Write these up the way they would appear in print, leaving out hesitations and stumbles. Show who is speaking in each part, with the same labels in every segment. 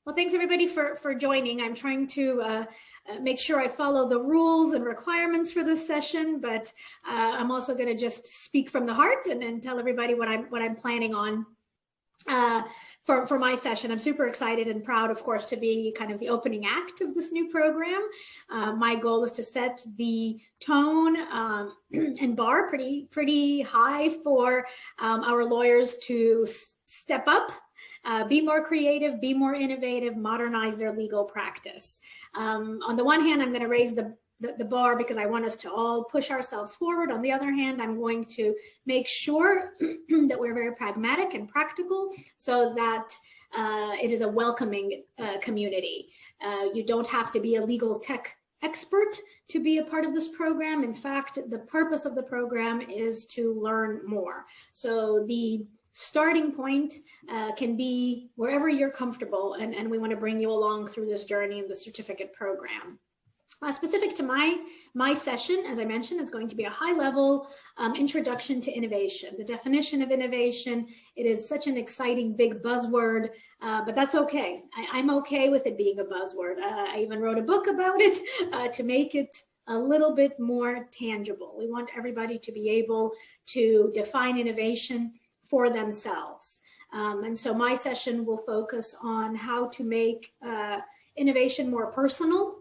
Speaker 1: Well, thanks everybody for joining. I'm trying to make sure I follow the rules and requirements for this session, but I'm also going to just speak from the heart and tell everybody what I'm planning on for my session. I'm super excited and proud, of course, to be kind of the opening act of this new program. My goal is to set the tone and bar pretty high for our lawyers to step up, be more creative, be more innovative, modernize their legal practice. On the one hand, I'm going to raise the bar because I want us to all push ourselves forward. On the other hand, I'm going to make sure that we're very pragmatic and practical so that it is a welcoming community. You don't have to be a legal tech expert to be a part of this program. In fact, the purpose of the program is to learn more. So the starting point can be wherever you're comfortable, and we want to bring you along through this journey in the certificate program. Specific to my session, as I mentioned, it's going to be a high-level introduction to innovation, the definition of innovation. It is such an exciting big buzzword, but that's okay. I'm okay with it being a buzzword. I even wrote a book about it to make it a little bit more tangible. We want everybody to be able to define innovation for themselves. And so my session will focus on how to make innovation more personal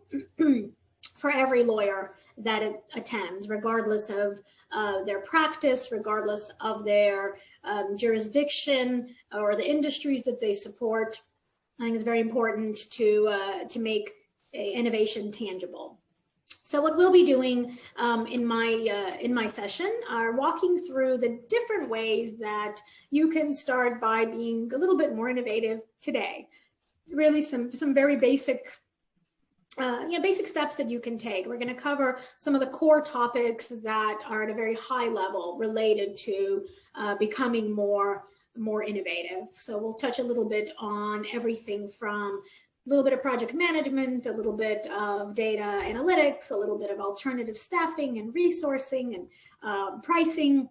Speaker 1: for every lawyer that it attends, regardless of their practice, regardless of their jurisdiction or the industries that they support. I think it's very important to make innovation tangible. So what we'll be doing in my session are walking through the different ways that you can start by being a little bit more innovative today. Really some very basic basic steps that you can take. We're going to cover some of the core topics that are at a very high level related to becoming more innovative. So we'll touch a little bit on everything from a little bit of project management, a little bit of data analytics, a little bit of alternative staffing and resourcing and pricing,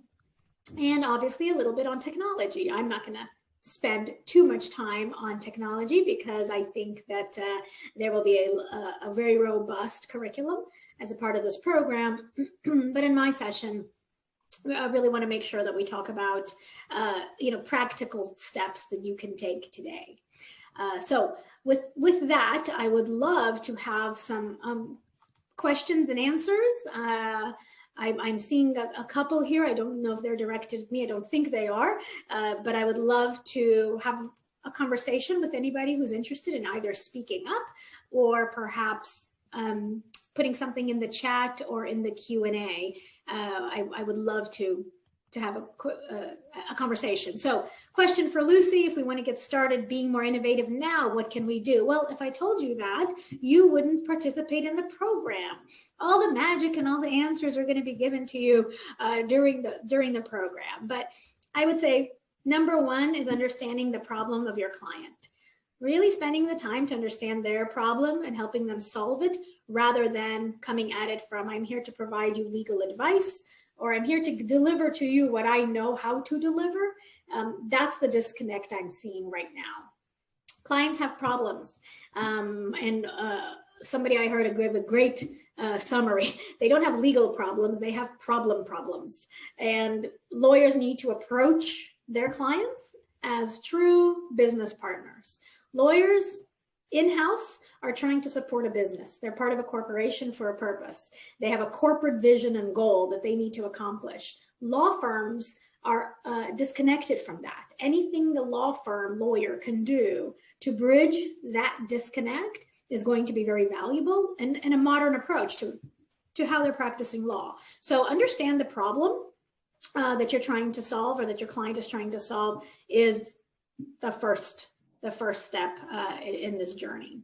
Speaker 1: and obviously a little bit on technology. I'm not going to spend too much time on technology because I think that there will be a very robust curriculum as a part of this program. But in my session, I really want to make sure that we talk about practical steps that you can take today. So with that, I would love to have some questions and answers. I'm seeing a couple here. I don't know if they're directed at me. I don't think they are, but I would love to have a conversation with anybody who's interested in either speaking up or perhaps putting something in the chat or in the Q&A. I would love to have a conversation. So question for Lucy, if we want to get started being more innovative now, what can we do? Well, if I told you that, you wouldn't participate in the program. All the magic and all the answers are going to be given to you during the program. But I would say number one is understanding the problem of your client. Really spending the time to understand their problem and helping them solve it rather than coming at it from, I'm here to provide you legal advice, or I'm here to deliver to you what I know how to deliver. That's the disconnect I'm seeing right now. Clients have problems. And somebody I heard give a great summary. They don't have legal problems, they have problems. And lawyers need to approach their clients as true business partners. Lawyers in-house are trying to support a business. They're part of a corporation for a purpose. They have a corporate vision and goal that they need to accomplish. Law firms are disconnected from that. Anything the law firm lawyer can do to bridge that disconnect is going to be very valuable and a modern approach to how they're practicing law. So understand the problem that you're trying to solve or that your client is trying to solve is the first step in this journey.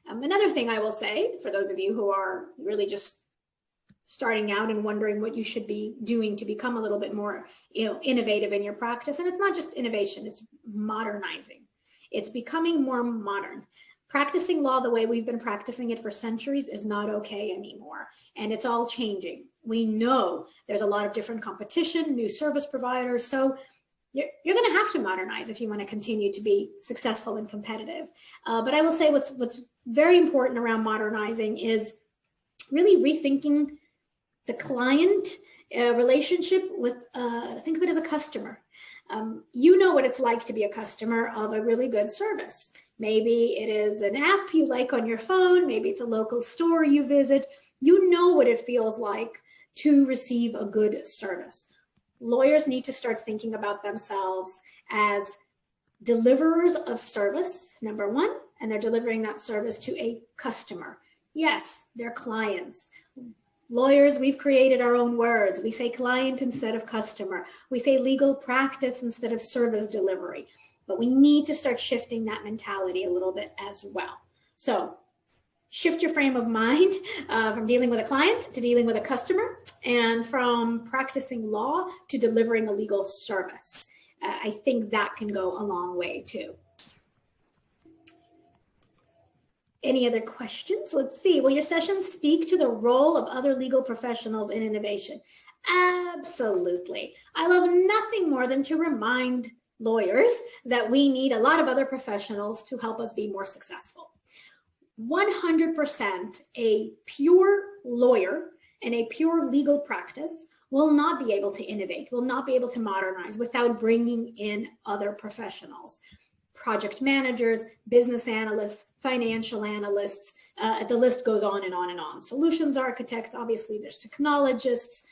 Speaker 1: Another thing I will say, for those of you who are really just starting out and wondering what you should be doing to become a little bit more innovative in your practice, and it's not just innovation, it's modernizing. It's becoming more modern. Practicing law the way we've been practicing it for centuries is not okay anymore, and it's all changing. We know there's a lot of different competition, new service providers, so you're going to have to modernize if you want to continue to be successful and competitive. But I will say what's very important around modernizing is really rethinking the client relationship with, think of it as a customer. You know what it's like to be a customer of a really good service. Maybe it is an app you like on your phone. Maybe it's a local store you visit. You know what it feels like to receive a good service. Lawyers need to start thinking about themselves as deliverers of service, number one, and they're delivering that service to a customer. Yes, they're clients. Lawyers, we've created our own words. We say client instead of customer. We say legal practice instead of service delivery. But we need to start shifting that mentality a little bit as well. So shift your frame of mind from dealing with a client to dealing with a customer, and from practicing law to delivering a legal service. I think that can go a long way too. Any other questions? Let's see. Will your sessions speak to the role of other legal professionals in innovation? Absolutely. I love nothing more than to remind lawyers that we need a lot of other professionals to help us be more successful. 100% a pure lawyer and a pure legal practice will not be able to innovate, will not be able to modernize without bringing in other professionals. Project managers, business analysts, financial analysts, the list goes on and on and on. Solutions architects, obviously there's technologists.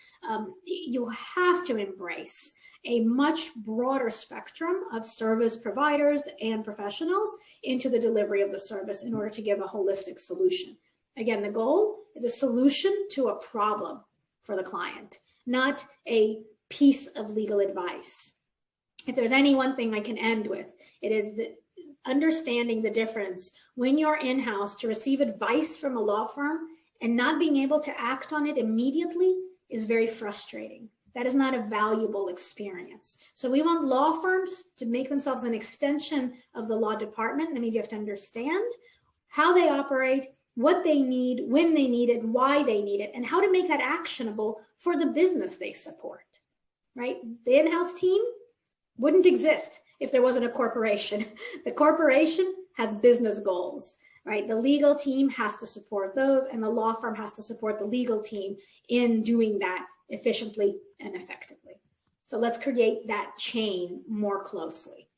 Speaker 1: You have to embrace a much broader spectrum of service providers and professionals into the delivery of the service in order to give a holistic solution. Again, the goal is a solution to a problem for the client, not a piece of legal advice. If there's any one thing I can end with, it is the understanding the difference when you're in-house to receive advice from a law firm and not being able to act on it immediately is very frustrating. That is not a valuable experience. So we want law firms to make themselves an extension of the law department. That means you have to understand how they operate, what they need, when they need it, why they need it, and how to make that actionable for the business they support, right? The in-house team wouldn't exist if there wasn't a corporation. The corporation has business goals, right? The legal team has to support those, and the law firm has to support the legal team in doing that efficiently and effectively. So let's create that chain more closely.